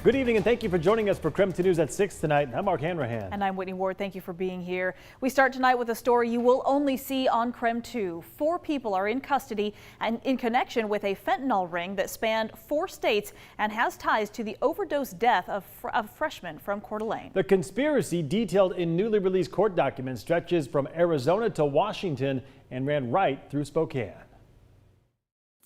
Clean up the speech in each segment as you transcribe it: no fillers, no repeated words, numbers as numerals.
Good evening and thank you for joining us for KREM 2 News at 6 tonight. I'm Mark Hanrahan. And I'm Whitney Ward. Thank you for being here. We start tonight with a story you will only see on KREM 2. 4 people are in custody and in connection with a fentanyl ring that spanned 4 states and has ties to the overdose death of a freshman from Coeur d'Alene. The conspiracy, detailed in newly released court documents, stretches from Arizona to Washington and ran right through Spokane.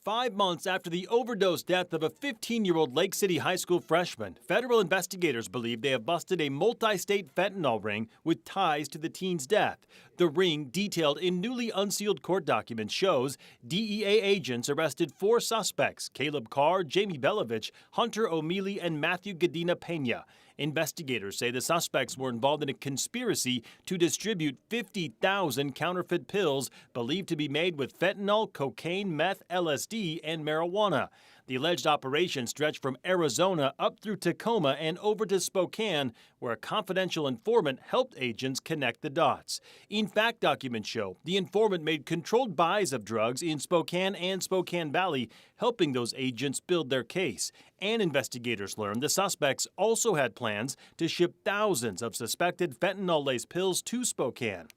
5 months after the overdose death of a 15-year-old Lake City High School freshman, federal investigators believe they have busted a multi-state fentanyl ring with ties to the teen's death. The ring, detailed in newly unsealed court documents, shows DEA agents arrested 4 suspects: Caleb Carr, Jamie Belovich, Hunter O'Mealy, and Matthew Gadina Pena. Investigators say the suspects were involved in a conspiracy to distribute 50,000 counterfeit pills believed to be made with fentanyl, cocaine, meth, LSD, and marijuana. The alleged operation stretched from Arizona up through Tacoma and over to Spokane, where a confidential informant helped agents connect the dots. In fact, documents show the informant made controlled buys of drugs in Spokane and Spokane Valley, helping those agents build their case. And investigators learned the suspects also had plans to ship thousands of suspected fentanyl-laced pills to Spokane.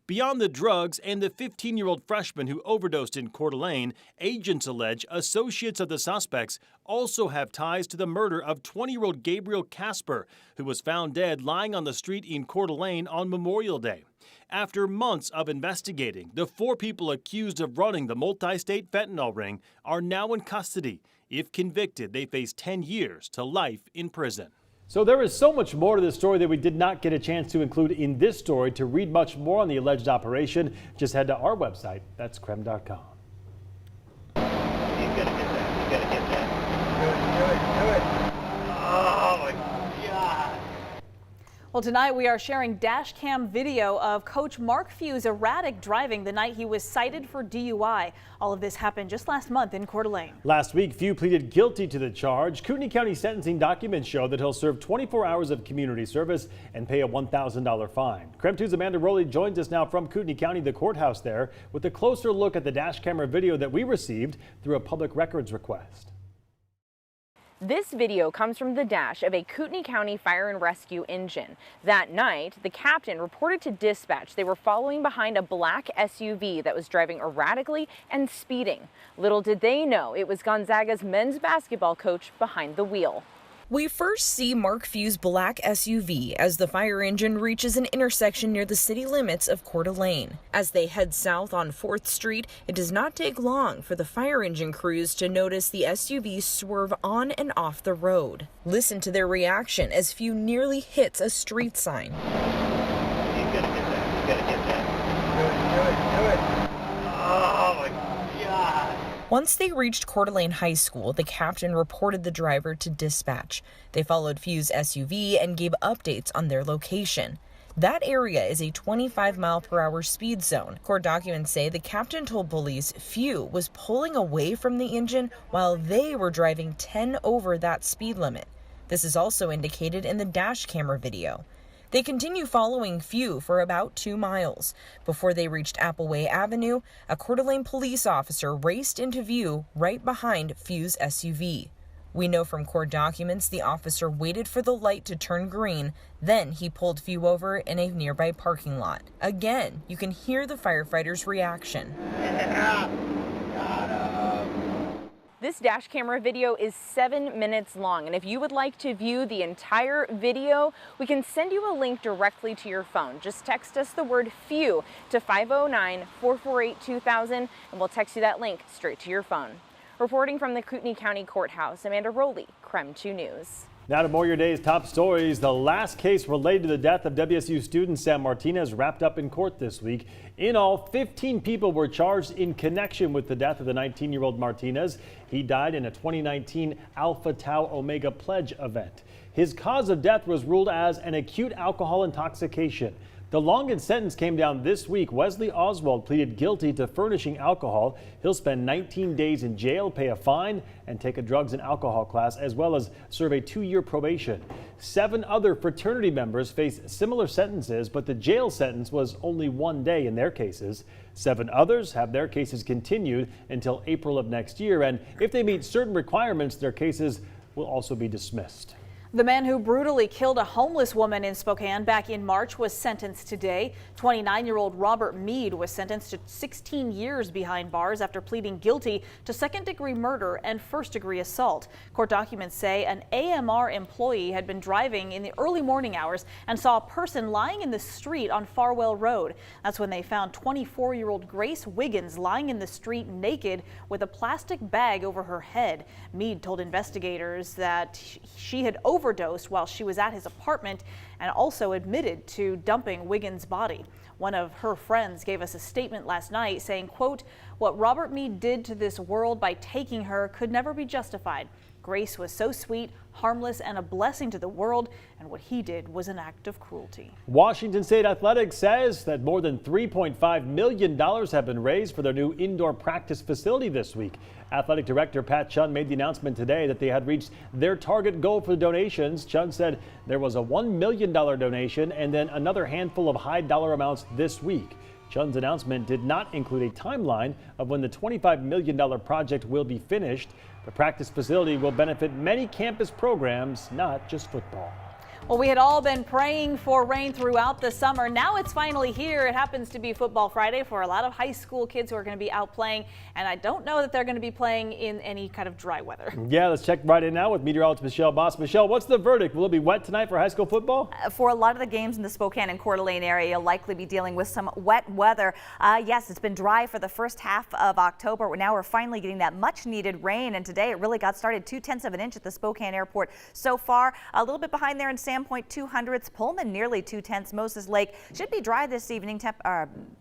Beyond the drugs and the 15-year-old freshman who overdosed in Coeur d'Alene, agents allege associates of the suspects also have ties to the murder of 20-year-old Gabriel Casper, who was found dead lying on the street in Coeur d'Alene on Memorial Day. After months of investigating, the 4 people accused of running the multi-state fentanyl ring are now in custody. If convicted, they face 10 years to life in prison. So there is so much more to this story that we did not get a chance to include in this story. To read much more on the alleged operation, just head to our website. That's KREM.com. He's gonna get that. He's gonna get that. Do it. Oh my God. Well, tonight we are sharing dash cam video of Coach Mark Few's erratic driving the night he was cited for DUI. All of this happened just last month in Coeur d'Alene. Last week, Few pleaded guilty to the charge. Kootenai County sentencing documents show that he'll serve 24 hours of community service and pay a $1,000 fine. KREM 2's Amanda Rowley joins us now from Kootenai County, the courthouse there, with a closer look at the dash camera video that we received through a public records request. This video comes from the dash of a Kootenai County Fire and Rescue engine. That night, the captain reported to dispatch they were following behind a black SUV that was driving erratically and speeding. Little did they know it was Gonzaga's men's basketball coach behind the wheel. We first see Mark Few's black SUV as the fire engine reaches an intersection near the city limits of Coeur d'Alene. As they head south on 4th Street, it does not take long for the fire engine crews to notice the SUV swerve on and off the road. Listen to their reaction as Few nearly hits a street sign. He's gonna get that. He's gonna get that. Do it. Oh my God. Once they reached Coeur d'Alene High School, the captain reported the driver to dispatch. They followed Few's SUV and gave updates on their location. That area is a 25-mile-per-hour speed zone. Court documents say the captain told police Few was pulling away from the engine while they were driving 10 over that speed limit. This is also indicated in the dash camera video. They continue following Few for about 2 miles. Before they reached Appleway Avenue, a Coeur d'Alene police officer raced into view right behind Few's SUV. We know from court documents the officer waited for the light to turn green, then he pulled Few over in a nearby parking lot. Again, you can hear the firefighters' reaction. Yeah. Got him. This dash camera video is 7 minutes long, and if you would like to view the entire video, we can send you a link directly to your phone. Just text us the word Few to 509-448-2000, and we'll text you that link straight to your phone. Reporting from the Kootenai County Courthouse, Amanda Rowley, KREM 2 News. Now to more of your day's top stories. The last case related to the death of WSU student Sam Martinez wrapped up in court this week. In all, 15 people were charged in connection with the death of the 19-year-old Martinez. He died in a 2019 Alpha Tau Omega Pledge event. His cause of death was ruled as an acute alcohol intoxication. The longest sentence came down this week. Wesley Oswald pleaded guilty to furnishing alcohol. He'll spend 19 days in jail, pay a fine, and take a drugs and alcohol class, as well as serve a 2-year probation. 7 other fraternity members face similar sentences, but the jail sentence was only 1 day in their cases. 7 others have their cases continued until April of next year, and if they meet certain requirements, their cases will also be dismissed. The man who brutally killed a homeless woman in Spokane back in March was sentenced today. 29-year-old Robert Mead was sentenced to 16 years behind bars after pleading guilty to second-degree murder and first-degree assault. Court documents say an AMR employee had been driving in the early morning hours and saw a person lying in the street on Farwell Road. That's when they found 24-year-old Grace Wiggins lying in the street naked with a plastic bag over her head. Mead told investigators that she had overdosed while she was at his apartment and also admitted to dumping Wiggins' body. One of her friends gave us a statement last night saying, quote, "What Robert Mead did to this world by taking her could never be justified. Grace was so sweet, harmless, and a blessing to the world, and what he did was an act of cruelty." Washington State Athletics says that more than $3.5 million have been raised for their new indoor practice facility this week. Athletic Director Pat Chun made the announcement today that they had reached their target goal for the donations. Chun said there was a $1 million donation and then another handful of high dollar amounts this week. Chun's announcement did not include a timeline of when the $25 million project will be finished. The practice facility will benefit many campus programs, not just football. Well, we had all been praying for rain throughout the summer. Now it's finally here. It happens to be Football Friday for a lot of high school kids who are going to be out playing. And I don't know that they're going to be playing in any kind of dry weather. Yeah, let's check right in now with meteorologist Michelle Boss. Michelle, what's the verdict? Will it be wet tonight for high school football? For a lot of the games in the Spokane and Coeur d'Alene area, you'll likely be dealing with some wet weather. Yes, it's been dry for the first half of October. Now we're finally getting that much needed rain. And today it really got started 0.2 of an inch at the Spokane airport so far. A little bit behind there in Sandpoint, 200ths. Pullman nearly 0.2. Moses Lake should be dry this evening.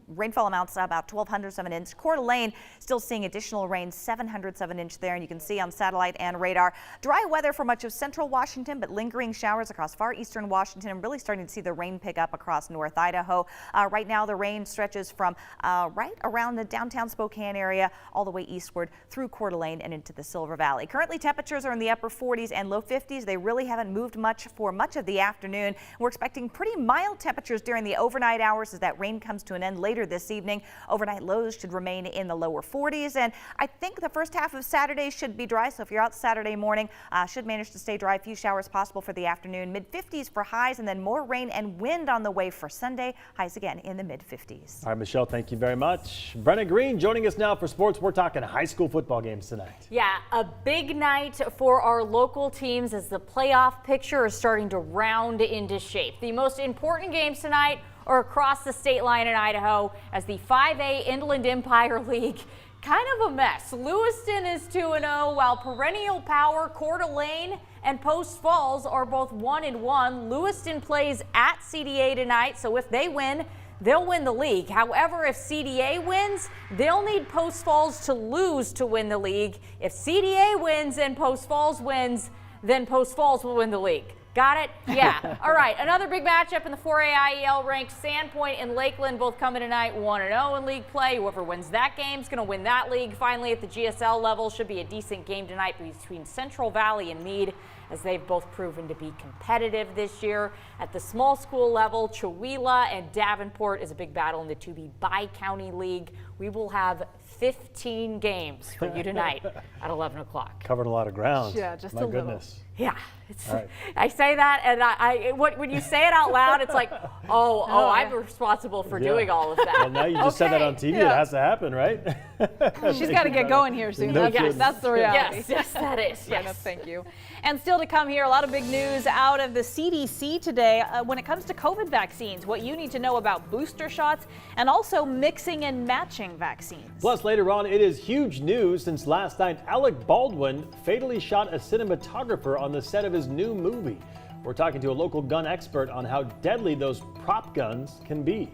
Rainfall amounts about 0.12 of an inch. Coeur d'Alene still seeing additional rain, 0.07 of an inch there. And you can see on satellite and radar dry weather for much of central Washington, but lingering showers across far eastern Washington and really starting to see the rain pick up across North Idaho. Right now the rain stretches from right around the downtown Spokane area all the way eastward through Coeur d'Alene and into the Silver Valley. Currently temperatures are in the upper 40s and low 50s. They really haven't moved much for much of the afternoon. We're expecting pretty mild temperatures during the overnight hours as that rain comes to an end later this evening. Overnight lows should remain in the lower 40s, and I think the first half of Saturday should be dry. So if you're out Saturday morning, should manage to stay dry. A few showers possible for the afternoon. Mid 50s for highs, and then more rain and wind on the way for Sunday. Highs again in the mid 50s. All right, Michelle, thank you very much. Brenna Green joining us now for sports. We're talking high school football games tonight. Yeah, a big night for our local teams as the playoff picture is starting to round into shape. The most important games tonight are across the state line in Idaho as the 5A Inland Empire League, kind of a mess. Lewiston is 2-0 while perennial power Coeur d'Alene and Post Falls are both 1-1. Lewiston plays at CDA tonight, so if they win, they'll win the league. However, if CDA wins, they'll need Post Falls to lose to win the league. If CDA wins and Post Falls wins, then Post Falls will win the league. Got it? Yeah. All right. Another big matchup in the 4A IEL ranked. Sandpoint and Lakeland both coming tonight 1-0 in league play. Whoever wins that game is going to win that league. Finally, at the GSL level, should be a decent game tonight between Central Valley and Meade, as they've both proven to be competitive this year. At the small school level, Chewelah and Davenport is a big battle in the 2B Bi-County League. We will have 15 games for you tonight at 11 o'clock. Covered a lot of ground. Yeah, just My a little. goodness. Yeah, it's, All right. I say that, and when you say it out loud, it's like, I'm responsible for doing all of that. Well, now you just said that on TV. It has to happen, right? She's got to get going here soon. No That's, kidding. that's the reality. Yes, that is. Brenna, Yes. thank you. And still to come here, a lot of big news out of the CDC today when it comes to COVID vaccines, what you need to know about booster shots and also mixing and matching vaccines. Plus, later on, it is huge news since last night Alec Baldwin fatally shot a cinematographer on the set of his new movie. We're talking to a local gun expert on how deadly those prop guns can be.